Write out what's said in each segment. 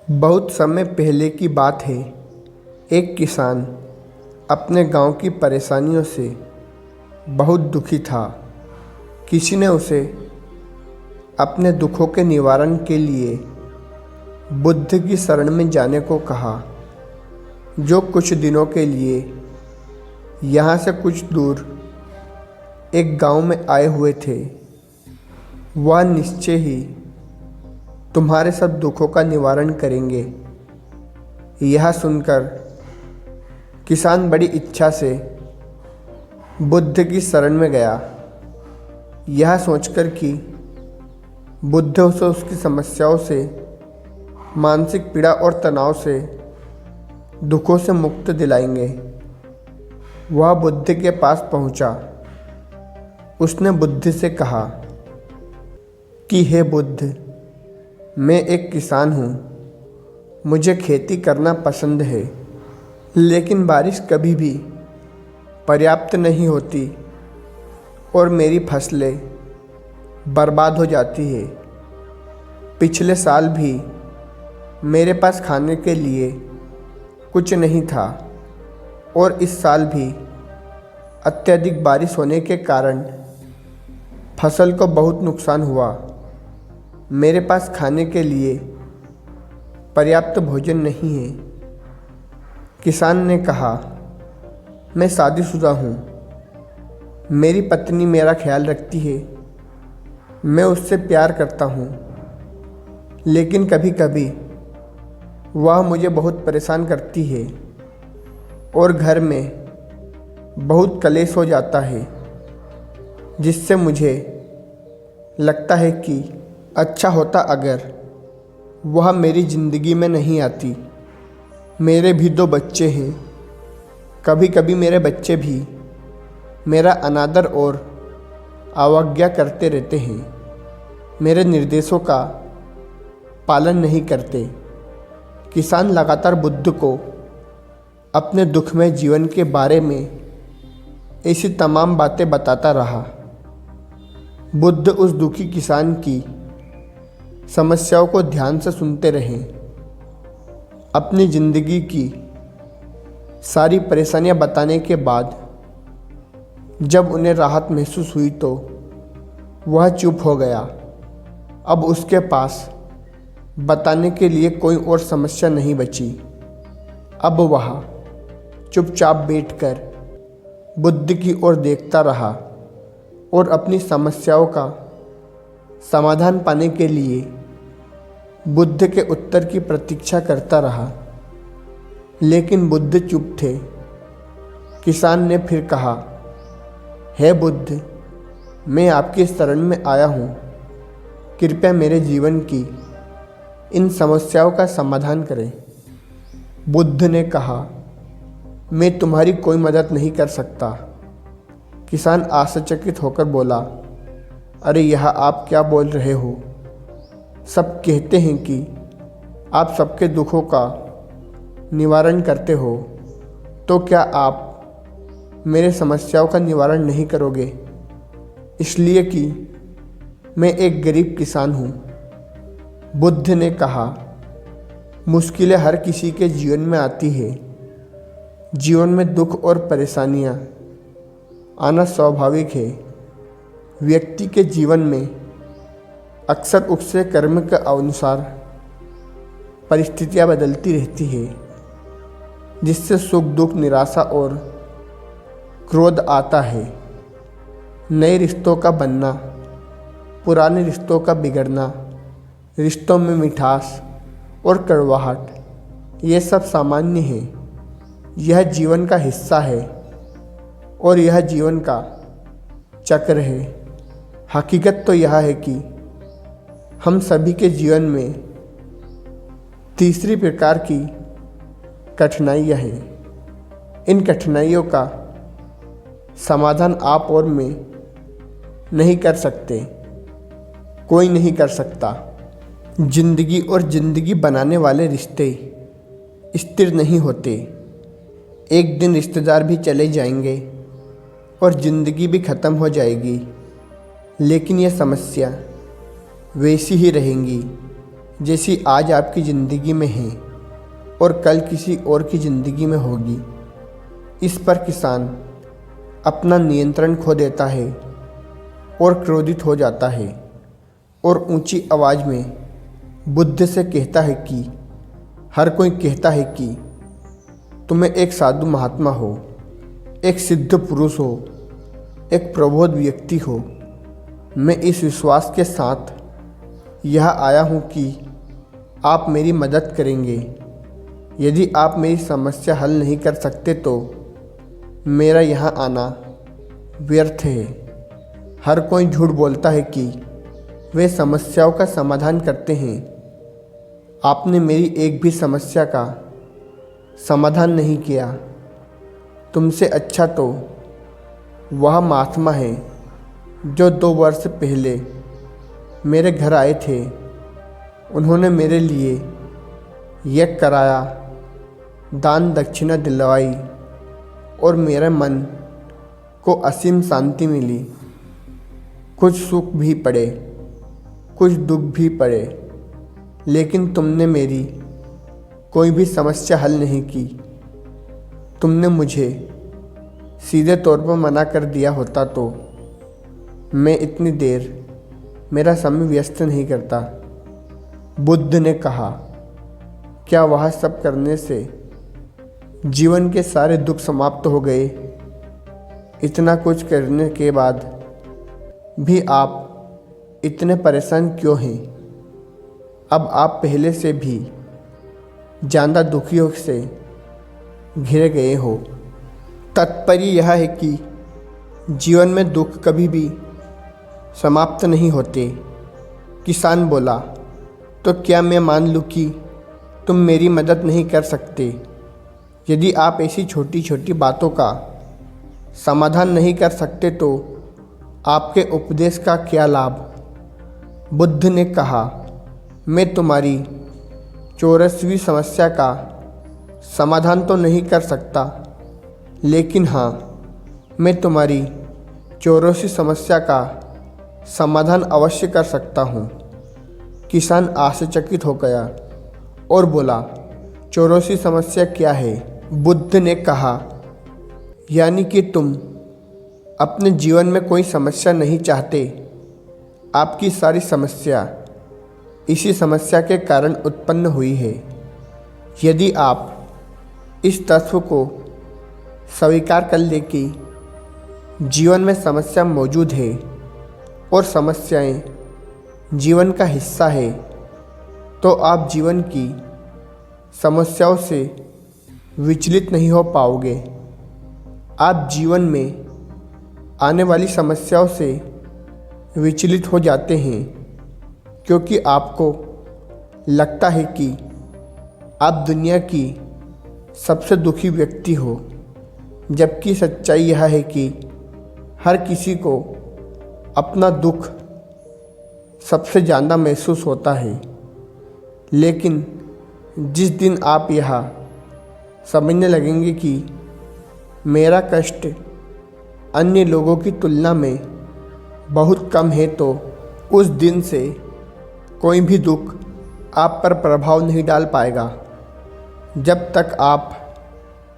बहुत समय पहले की बात है। एक किसान अपने गांव की परेशानियों से बहुत दुखी था। किसी ने उसे अपने दुखों के निवारण के लिए बुद्ध की शरण में जाने को कहा, जो कुछ दिनों के लिए यहाँ से कुछ दूर एक गांव में आए हुए थे। वह निश्चय ही तुम्हारे सब दुखों का निवारण करेंगे। यह सुनकर किसान बड़ी इच्छा से बुद्ध की शरण में गया, यह सोचकर कि बुद्ध उसे उसकी समस्याओं से, मानसिक पीड़ा और तनाव से, दुखों से मुक्त दिलाएंगे। वह बुद्ध के पास पहुंचा। उसने बुद्ध से कहा कि हे बुद्ध, मैं एक किसान हूँ। मुझे खेती करना पसंद है, लेकिन बारिश कभी भी पर्याप्त नहीं होती और मेरी फसलें बर्बाद हो जाती है। पिछले साल भी मेरे पास खाने के लिए कुछ नहीं था और इस साल भी अत्यधिक बारिश होने के कारण फसल को बहुत नुकसान हुआ। मेरे पास खाने के लिए पर्याप्त भोजन नहीं है। किसान ने कहा, मैं शादीशुदा हूँ। मेरी पत्नी मेरा ख्याल रखती है। मैं उससे प्यार करता हूँ, लेकिन कभी कभी वह मुझे बहुत परेशान करती है और घर में बहुत कलेश हो जाता है, जिससे मुझे लगता है कि अच्छा होता अगर वह मेरी ज़िंदगी में नहीं आती। मेरे भी 2 बच्चे हैं। कभी कभी मेरे बच्चे भी मेरा अनादर और अवज्ञा करते रहते हैं, मेरे निर्देशों का पालन नहीं करते। किसान लगातार बुद्ध को अपने दुखमय जीवन के बारे में ऐसी तमाम बातें बताता रहा। बुद्ध उस दुखी किसान की समस्याओं को ध्यान से सुनते रहे। अपनी ज़िंदगी की सारी परेशानियां बताने के बाद जब उन्हें राहत महसूस हुई तो वह चुप हो गया। अब उसके पास बताने के लिए कोई और समस्या नहीं बची। अब वह चुपचाप बैठकर बुद्ध की ओर देखता रहा और अपनी समस्याओं का समाधान पाने के लिए बुद्ध के उत्तर की प्रतीक्षा करता रहा। लेकिन बुद्ध चुप थे। किसान ने फिर कहा, हे बुद्ध, मैं आपकी शरण में आया हूँ। कृपया मेरे जीवन की इन समस्याओं का समाधान करें। बुद्ध ने कहा, मैं तुम्हारी कोई मदद नहीं कर सकता। किसान आश्चर्यचकित होकर बोला, अरे यह आप क्या बोल रहे हो? सब कहते हैं कि आप सबके दुखों का निवारण करते हो, तो क्या आप मेरे समस्याओं का निवारण नहीं करोगे? इसलिए कि मैं एक गरीब किसान हूँ। बुद्ध ने कहा, मुश्किलें हर किसी के जीवन में आती है। जीवन में दुख और परेशानियाँ आना स्वाभाविक है। व्यक्ति के जीवन में अक्सर उसके कर्म के अनुसार परिस्थितियां बदलती रहती है, जिससे सुख दुख, निराशा और क्रोध आता है। नए रिश्तों का बनना, पुराने रिश्तों का बिगड़ना, रिश्तों में मिठास और कड़वाहट, ये सब सामान्य है। यह जीवन का हिस्सा है और यह जीवन का चक्र है। हकीकत तो यह है कि हम सभी के जीवन में तीसरी प्रकार की कठिनाइयाँ हैं। इन कठिनाइयों का समाधान आप और मैं नहीं कर सकते, कोई नहीं कर सकता। जिंदगी और जिंदगी बनाने वाले रिश्ते स्थिर नहीं होते। एक दिन रिश्तेदार भी चले जाएंगे और ज़िंदगी भी ख़त्म हो जाएगी, लेकिन यह समस्या वैसी ही रहेंगी। जैसी आज आपकी ज़िंदगी में है और कल किसी और की ज़िंदगी में होगी। इस पर किसान अपना नियंत्रण खो देता है और क्रोधित हो जाता है और ऊंची आवाज़ में बुद्ध से कहता है कि हर कोई कहता है कि तुम्हें एक साधु महात्मा हो, एक सिद्ध पुरुष हो, एक प्रबोध व्यक्ति हो। मैं इस विश्वास के साथ यह आया हूँ कि आप मेरी मदद करेंगे। यदि आप मेरी समस्या हल नहीं कर सकते तो मेरा यहाँ आना व्यर्थ है। हर कोई झूठ बोलता है कि वे समस्याओं का समाधान करते हैं। आपने मेरी एक भी समस्या का समाधान नहीं किया। तुमसे अच्छा तो वह महात्मा है जो 2 वर्ष पहले मेरे घर आए थे। उन्होंने मेरे लिए यज्ञ कराया, दान दक्षिणा दिलवाई और मेरे मन को असीम शांति मिली। कुछ सुख भी पड़े, कुछ दुख भी पड़े, लेकिन तुमने मेरी कोई भी समस्या हल नहीं की। तुमने मुझे सीधे तौर पर मना कर दिया होता तो मैं इतनी देर मेरा समय व्यस्त नहीं करता। बुद्ध ने कहा, क्या वह सब करने से जीवन के सारे दुख समाप्त हो गए? इतना कुछ करने के बाद भी आप इतने परेशान क्यों हैं? अब आप पहले से भी ज़्यादा दुखियों से घिरे गए हो। तात्पर्य यह है कि जीवन में दुख कभी भी समाप्त नहीं होते। किसान बोला, तो क्या मैं मान लूँ कि तुम मेरी मदद नहीं कर सकते? यदि आप ऐसी छोटी छोटी बातों का समाधान नहीं कर सकते तो आपके उपदेश का क्या लाभ? बुद्ध ने कहा, मैं तुम्हारी 84वीं समस्या का समाधान तो नहीं कर सकता, लेकिन हाँ, मैं तुम्हारी 84वीं समस्या का समाधान अवश्य कर सकता हूँ। किसान आश्चर्यचकित हो गया और बोला, 84वीं समस्या क्या है? बुद्ध ने कहा, यानी कि तुम अपने जीवन में कोई समस्या नहीं चाहते। आपकी सारी समस्या इसी समस्या के कारण उत्पन्न हुई है। यदि आप इस तत्व को स्वीकार कर ले कि जीवन में समस्या मौजूद है और समस्याएं जीवन का हिस्सा है, तो आप जीवन की समस्याओं से विचलित नहीं हो पाओगे। आप जीवन में आने वाली समस्याओं से विचलित हो जाते हैं क्योंकि आपको लगता है कि आप दुनिया की सबसे दुखी व्यक्ति हो, जबकि सच्चाई यह है कि हर किसी को अपना दुख सबसे ज़्यादा महसूस होता है। लेकिन जिस दिन आप यह समझने लगेंगे कि मेरा कष्ट अन्य लोगों की तुलना में बहुत कम है, तो उस दिन से कोई भी दुख आप पर प्रभाव नहीं डाल पाएगा। जब तक आप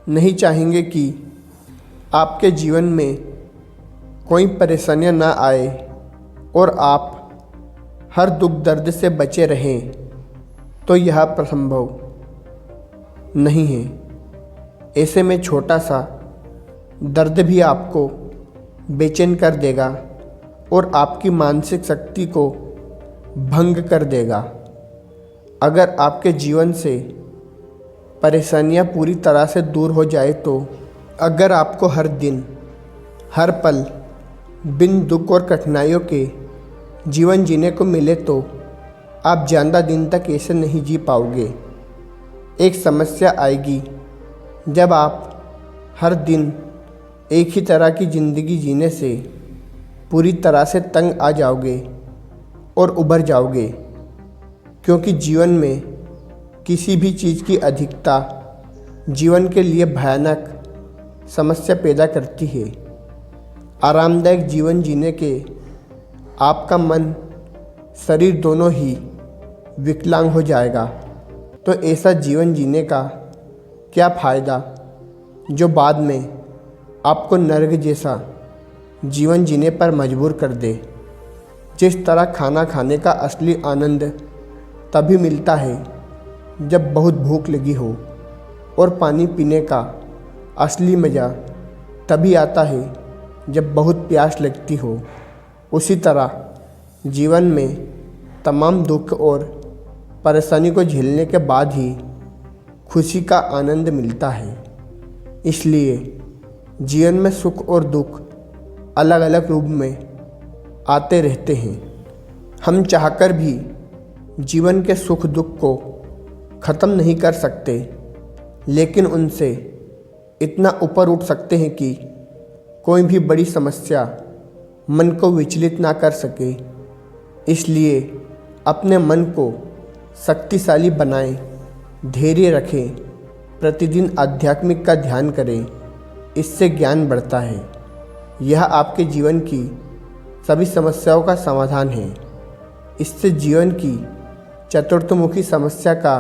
नहीं चाहेंगे कि आपके जीवन में कोई परेशानियां ना आए और आप हर दुख दर्द से बचे रहें, तो यह असंभव नहीं है। ऐसे में छोटा सा दर्द भी आपको बेचैन कर देगा और आपकी मानसिक शक्ति को भंग कर देगा। अगर आपके जीवन से परेशानियां पूरी तरह से दूर हो जाए, तो अगर आपको हर दिन हर पल बिन दुख और कठिनाइयों के जीवन जीने को मिले, तो आप ज़्यादा दिन तक ऐसे नहीं जी पाओगे। एक समस्या आएगी जब आप हर दिन एक ही तरह की ज़िंदगी जीने से पूरी तरह से तंग आ जाओगे और उभर जाओगे, क्योंकि जीवन में किसी भी चीज़ की अधिकता जीवन के लिए भयानक समस्या पैदा करती है। आरामदायक जीवन जीने के आपका मन शरीर दोनों ही विकलांग हो जाएगा तो ऐसा जीवन जीने का क्या फ़ायदा जो बाद में आपको नर्क जैसा जीवन जीने पर मजबूर कर दे। जिस तरह खाना खाने का असली आनंद तभी मिलता है जब बहुत भूख लगी हो और पानी पीने का असली मज़ा तभी आता है जब बहुत प्यास लगती हो, उसी तरह जीवन में तमाम दुख और परेशानी को झेलने के बाद ही खुशी का आनंद मिलता है। इसलिए जीवन में सुख और दुख अलग अलग रूप में आते रहते हैं। हम चाहकर भी जीवन के सुख दुख को ख़त्म नहीं कर सकते, लेकिन उनसे इतना ऊपर उठ सकते हैं कि कोई भी बड़ी समस्या मन को विचलित ना कर सके। इसलिए अपने मन को शक्तिशाली बनाएं, धैर्य रखें, प्रतिदिन आध्यात्मिक का ध्यान करें, इससे ज्ञान बढ़ता है। यह आपके जीवन की सभी समस्याओं का समाधान है। इससे जीवन की चतुर्थमुखी समस्या का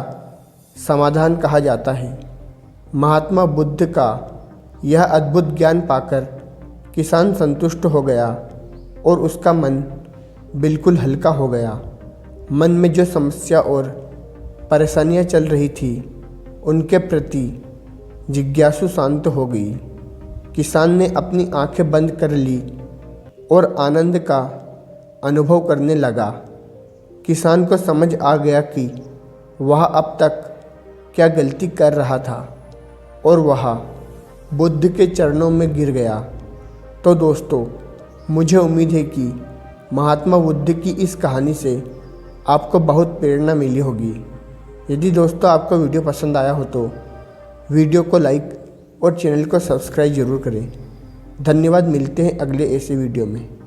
समाधान कहा जाता है। महात्मा बुद्ध का यह अद्भुत ज्ञान पाकर किसान संतुष्ट हो गया और उसका मन बिल्कुल हल्का हो गया। मन में जो समस्या और परेशानियां चल रही थी उनके प्रति जिज्ञासु शांत हो गई। किसान ने अपनी आंखें बंद कर ली और आनंद का अनुभव करने लगा। किसान को समझ आ गया कि वह अब तक क्या गलती कर रहा था और वह बुद्ध के चरणों में गिर गया। तो दोस्तों, मुझे उम्मीद है कि महात्मा बुद्ध की इस कहानी से आपको बहुत प्रेरणा मिली होगी। यदि दोस्तों आपको वीडियो पसंद आया हो तो वीडियो को लाइक और चैनल को सब्सक्राइब ज़रूर करें। धन्यवाद। मिलते हैं अगले ऐसे वीडियो में।